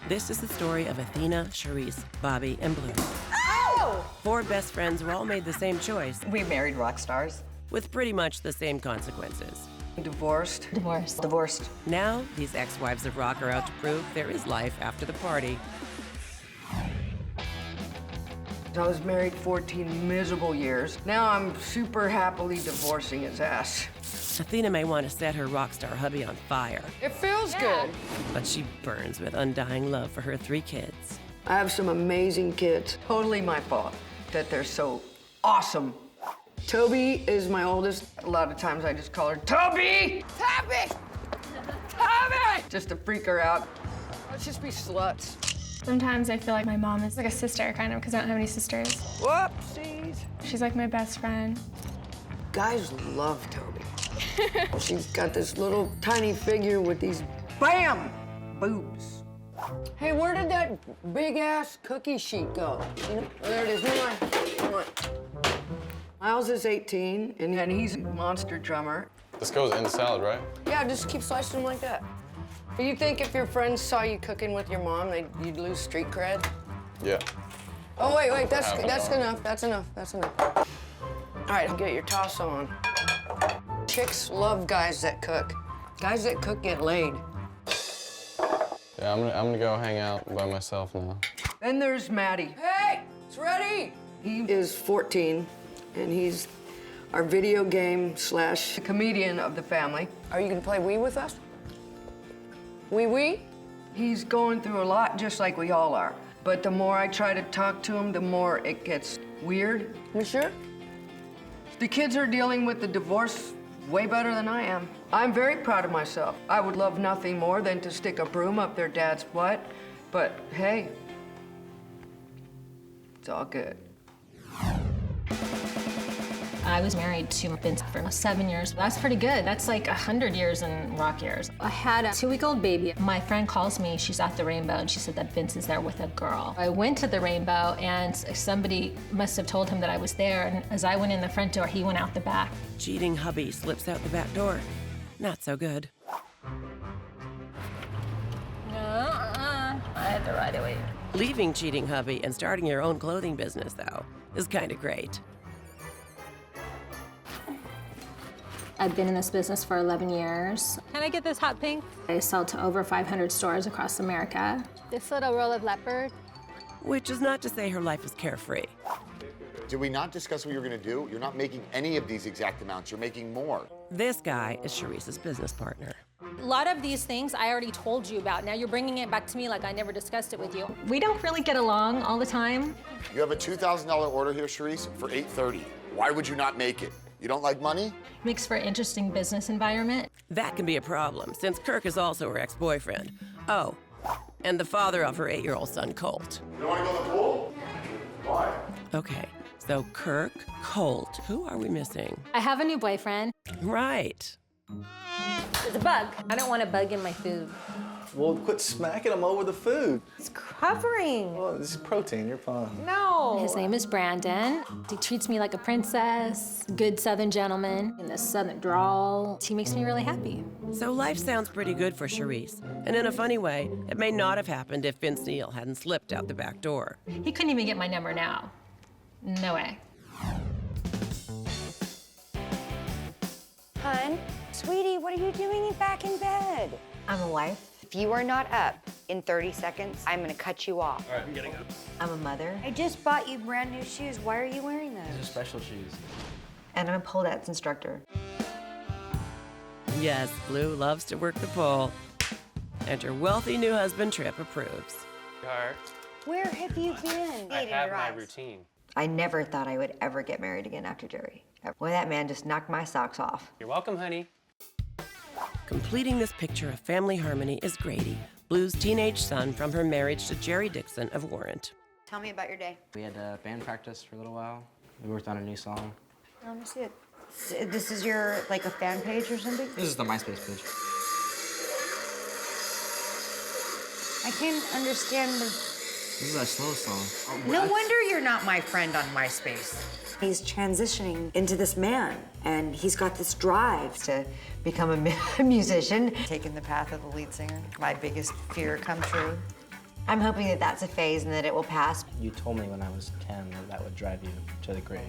This is the story of Athena, Charisse, Bobby, and Blue. Oh! 4 best friends who all made the same choice, We married rock stars. with pretty much the same consequences. Divorced. Divorced. Divorced. Now, these ex-wives of rock are out to prove there is life after the party. I was married 14 miserable years. Now I'm super happily divorcing his ass. Athena may want to set her rock star hubby on fire, It feels good. but she burns with undying love for her 3 kids. I have some amazing kids. Totally my fault that they're so awesome. Toby is my oldest. A lot of times I just call her Toby! Toby! Toby! Just to freak her out. Let's just be sluts. Sometimes I feel like my mom is like a sister, kind of, because I don't have any sisters. Whoopsies. She's like my best friend. Guys love Toby. She's got this little tiny figure with these BAM! Boobs. Hey, where did that big-ass cookie sheet go? You know, there it is. Come on. Miles is 18, and he's a monster drummer. This goes in the salad, right? Yeah, just keep slicing them like that. Do you think if your friends saw you cooking with your mom, you'd lose street cred? Yeah. Oh, wait, that's Half an enough. That's enough. All right, get your toss on. Chicks love guys that cook. Guys that cook get laid. Yeah, I'm gonna go hang out by myself now. Then there's Maddie. Hey, it's ready. He is 14, and he's our video game / comedian of the family. Are you gonna play Wii with us? Wii? He's going through a lot, just like we all are. But the more I try to talk to him, the more it gets weird. You sure? The kids are dealing with the divorce way better than I am. I'm very proud of myself. I would love nothing more than to stick a broom up their dad's butt, but hey, it's all good. I was married to Vince for 7 years. That's pretty good. That's like 100 years in rock years. I had a 2-week-old baby. My friend calls me, she's at the Rainbow, and she said that Vince is there with a girl. I went to the Rainbow, and somebody must have told him that I was there, and as I went in the front door, he went out the back. Cheating hubby slips out the back door. Not so good. I had to ride away. Leaving cheating hubby and starting your own clothing business, though, is kind of great. I've been in this business for 11 years. Can I get this hot pink? I sell to over 500 stores across America. This little roll of leopard? Which is not to say her life is carefree. Did we not discuss what you're gonna do? You're not making any of these exact amounts, you're making more. This guy is Charisse's business partner. A lot of these things I already told you about. Now you're bringing it back to me like I never discussed it with you. We don't really get along all the time. You have a $2,000 order here, Charisse, for $830. Why would you not make it? You don't like money? Makes for an interesting business environment. That can be a problem, since Kirk is also her ex-boyfriend. Oh, and the father of her 8-year-old son, Colt. You don't wanna go in the pool? Why? Okay, so Kirk, Colt, who are we missing? I have a new boyfriend. Right. It's a bug. I don't want a bug in my food. Well, quit smacking them over the food. It's covering. Well, this is protein, you're fine. No. His name is Brandon. He treats me like a princess, good Southern gentleman, in the Southern drawl. He makes me really happy. So life sounds pretty good for Charisse. And in a funny way, it may not have happened if Vince Neil hadn't slipped out the back door. He couldn't even get my number now. No way. Hun, sweetie, what are you doing back in bed? I'm a wife. If you are not up in 30 seconds, I'm gonna cut you off. All right, I'm getting up. I'm a mother. I just bought you brand new shoes. Why are you wearing those? These are special shoes. And I'm a pole dance instructor. Yes, Blue loves to work the pole. And her wealthy new husband, Trip, approves. Where have you been? I have my routine. I never thought I would ever get married again after Jerry. Boy, that man just knocked my socks off. You're welcome, honey. Completing this picture of family harmony is Grady, Blue's teenage son from her marriage to Jerry Dixon of Warrant. Tell me about your day. We had band practice for a little while. We worked on a new song. Let me see it. This is your, like, a fan page or something? This is the MySpace page. I can't understand the... This is our slow song. No wonder you're not my friend on MySpace. He's transitioning into this man, and he's got this drive To become a musician. Taking the path of the lead singer. My biggest fear come true. I'm hoping that that's a phase and that it will pass. You told me when I was 10 that would drive you to the grave.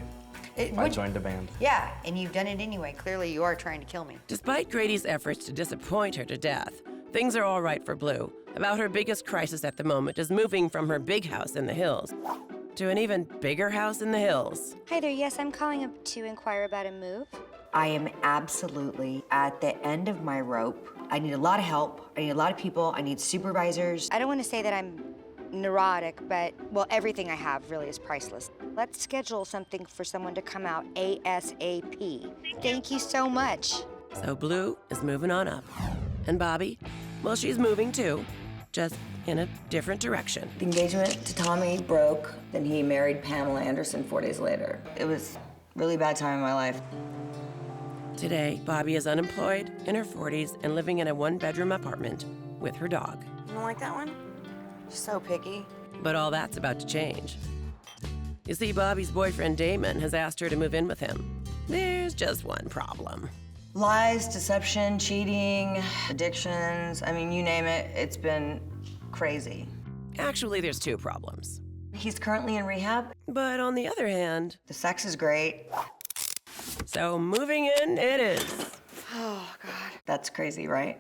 It If I would- joined a band. Yeah, and you've done it anyway. Clearly, you are trying to kill me. Despite Grady's efforts to disappoint her to death, things are all right for Blue. About her biggest crisis at the moment is moving from her big house in the hills to an even bigger house in the hills. Hi there, yes, I'm calling up to inquire about a move. I am absolutely at the end of my rope. I need a lot of help. I need a lot of people. I need supervisors. I don't want to say that I'm neurotic, but, well, everything I have really is priceless. Let's schedule something for someone to come out ASAP. Thank you so much. So Blue is moving on up. And Bobby, well, she's moving too, just in a different direction. The engagement to Tommy broke. Then he married Pamela Anderson 4 days later. It was a really bad time in my life. Today, Bobby is unemployed, in her 40s, and living in a one-bedroom apartment with her dog. You don't like that one? So picky. But all that's about to change. You see, Bobby's boyfriend Damon has asked her to move in with him. There's just one problem. Lies, deception, cheating, addictions. I mean, you name it, it's been crazy. Actually, there's two problems. He's currently in rehab. But on the other hand, the sex is great. So moving in it is. Oh, God. That's crazy, right?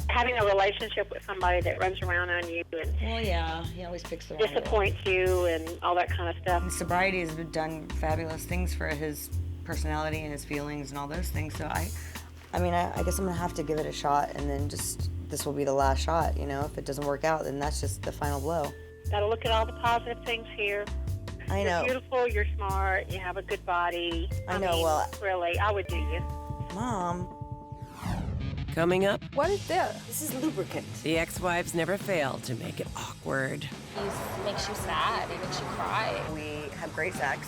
Having a relationship with somebody that runs around on you and Well, yeah, he always picks the disappoints you and all that kind of stuff. And sobriety has done fabulous things for his personality and his feelings and all those things. So I guess I'm gonna have to give it a shot, and then this will be the last shot. You know, if it doesn't work out, then that's just the final blow. Got to look at all the positive things here. I know. You're beautiful, you're smart, you have a good body. I know, mean, well- really, I would do you. Mom. Coming up, What is this? This is lubricant. the ex-wives never fail to make it awkward. It makes you sad, it makes you cry. We have great sex.